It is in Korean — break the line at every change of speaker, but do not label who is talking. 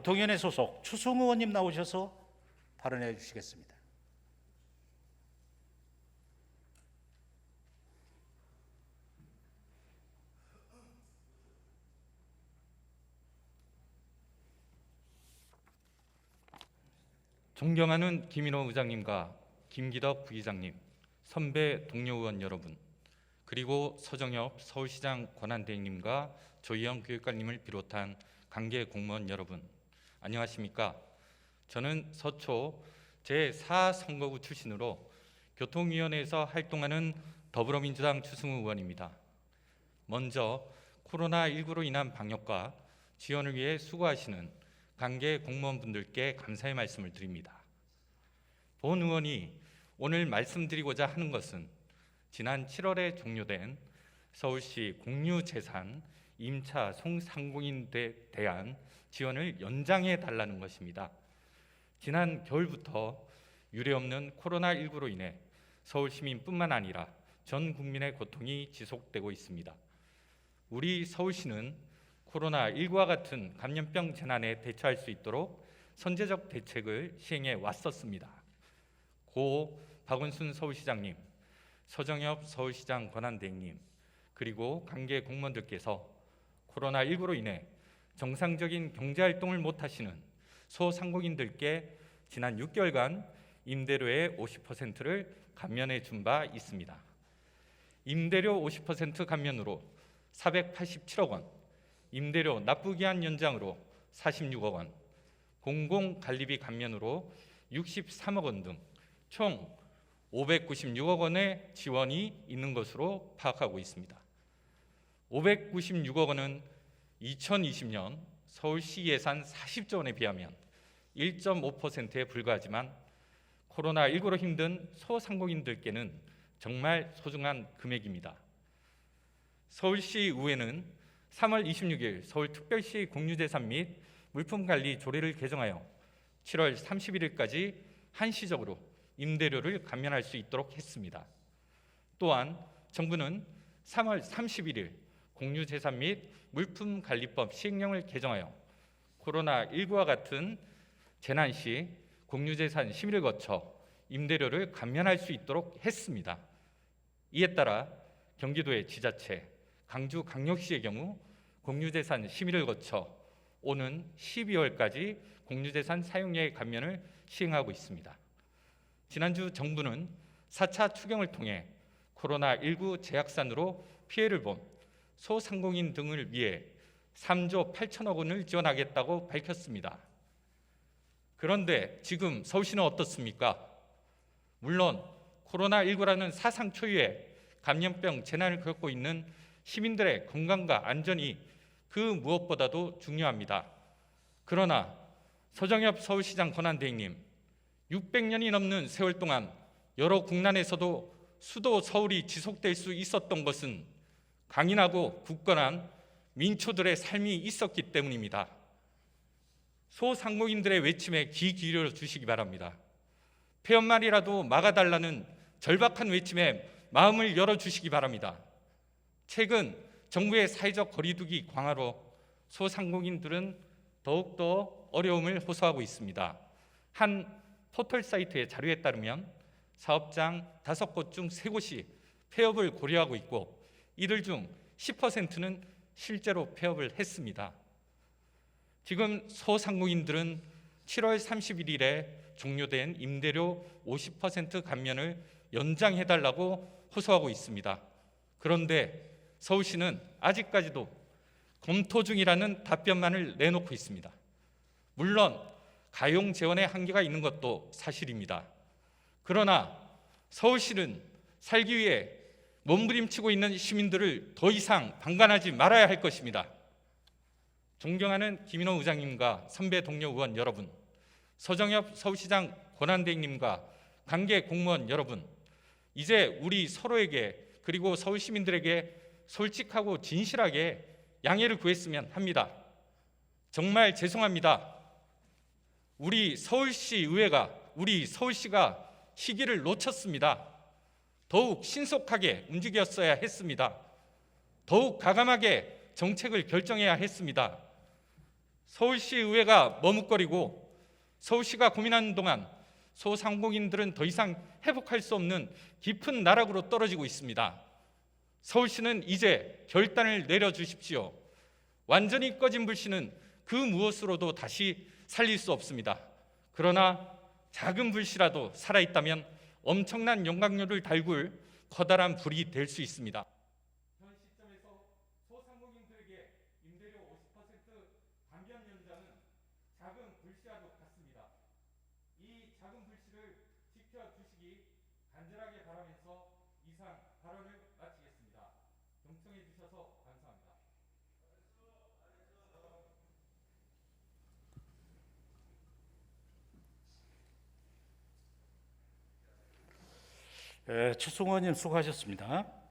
교통위원회 소속 추승우 의원님 나오셔서 발언해 주시겠습니다.
존경하는 김인호 의장님과 김기덕 부의장님, 선배 동료 의원 여러분, 그리고 서정엽 서울시장 권한대행님과 조희영 교육관님을 비롯한 관계 공무원 여러분, 안녕하십니까? 저는 서초 제4선거구 출신으로 교통위원회에서 활동하는 더불어민주당 추승우 의원입니다. 먼저 코로나19로 인한 방역과 지원을 위해 수고하시는 관계 공무원분들께 감사의 말씀을 드립니다. 본 의원이 오늘 말씀드리고자 하는 것은 지난 7월에 종료된 서울시 공유재산 임차 송상공인에 대한 지원을 연장해 달라는 것입니다. 지난 겨울부터 유례없는 코로나19로 인해 서울 시민뿐만 아니라 전 국민의 고통이 지속되고 있습니다. 우리 서울시는 코로나19와 같은 감염병 재난에 대처할 수 있도록 선제적 대책을 시행해 왔었습니다. 고 박원순 서울시장님, 서정엽 서울시장 권한대행님, 그리고 관계 공무원들께서 코로나19로 인해 정상적인 경제활동을 못하시는 소상공인들께 지난 6개월간 임대료의 50%를 감면해 준 바 있습니다. 임대료 50% 감면으로 487억 원, 임대료 납부기한 연장으로 46억 원, 공공관리비 감면으로 63억 원 등 총 596억 원의 지원이 있는 것으로 파악하고 있습니다. 596억 원은 2020년 서울시 예산 40조 원에 비하면 1.5%에 불과하지만 코로나19로 힘든 소상공인들께는 정말 소중한 금액입니다. 서울시 의회는 3월 26일 서울특별시 공유재산 및 물품관리 조례를 개정하여 7월 31일까지 한시적으로 임대료를 감면할 수 있도록 했습니다. 또한 정부는 3월 31일 공유재산 및 물품관리법 시행령을 개정하여 코로나19와 같은 재난 시 공유재산 심의를 거쳐 임대료를 감면할 수 있도록 했습니다. 이에 따라 경기도의 지자체, 광주광역시의 경우 공유재산 심의를 거쳐 오는 12월까지 공유재산 사용료의 감면을 시행하고 있습니다. 지난주 정부는 4차 추경을 통해 코로나19 재확산으로 피해를 본 소상공인 등을 위해 3조 8천억 원을 지원하겠다고 밝혔습니다. 그런데 지금 서울시는 어떻습니까? 물론 코로나19라는 사상 초유의 감염병 재난을 겪고 있는 시민들의 건강과 안전이 그 무엇보다도 중요합니다. 그러나 서정엽 서울시장 권한대행님, 600년이 넘는 세월 동안 여러 국난에서도 수도 서울이 지속될 수 있었던 것은 강인하고 굳건한 민초들의 삶이 있었기 때문입니다. 소상공인들의 외침에 귀 기울여 주시기 바랍니다. 폐업만이라도 막아달라는 절박한 외침에 마음을 열어주시기 바랍니다. 최근 정부의 사회적 거리두기 강화로 소상공인들은 더욱더 어려움을 호소하고 있습니다. 한 포털 사이트의 자료에 따르면 사업장 5곳 중 3곳이 폐업을 고려하고 있고 이들 중 10%는 실제로 폐업을 했습니다. 지금 소상공인들은 7월 31일에 종료된 임대료 50% 감면을 연장해달라고 호소하고 있습니다. 그런데 서울시는 아직까지도 검토 중이라는 답변만을 내놓고 있습니다. 물론 가용 재원에 한계가 있는 것도 사실입니다. 그러나 서울시는 살기 위해 몸부림치고 있는 시민들을 더 이상 방관하지 말아야 할 것입니다. 존경하는 김인호 의장님과 선배 동료 의원 여러분, 서정엽 서울시장 권한대행님과 관계 공무원 여러분, 이제 우리 서로에게 그리고 서울 시민들에게 솔직하고 진실하게 양해를 구했으면 합니다. 정말 죄송합니다. 우리 서울시 의회가, 우리 서울시가 시기를 놓쳤습니다. 더욱 신속하게 움직였어야 했습니다. 더욱 과감하게 정책을 결정해야 했습니다. 서울시 의회가 머뭇거리고 서울시가 고민하는 동안 소상공인들은 더 이상 회복할 수 없는 깊은 나락으로 떨어지고 있습니다. 서울시는 이제 결단을 내려주십시오. 완전히 꺼진 불씨는 그 무엇으로도 다시 살릴 수 없습니다. 그러나 작은 불씨라도 살아있다면 엄청난 용광로를 달굴 커다란 불이 될 수 있습니다. 현 시점에서 소상공인들에게 임대료 50% 감면 연장은 작은 불씨와도 같습니다. 이 작은 불씨를 지켜주시기 간절하게 바라면서 이상 발언을 마치겠습니다. 경청해 주셔서 감사합니다.
최승호 의원님 수고하셨습니다.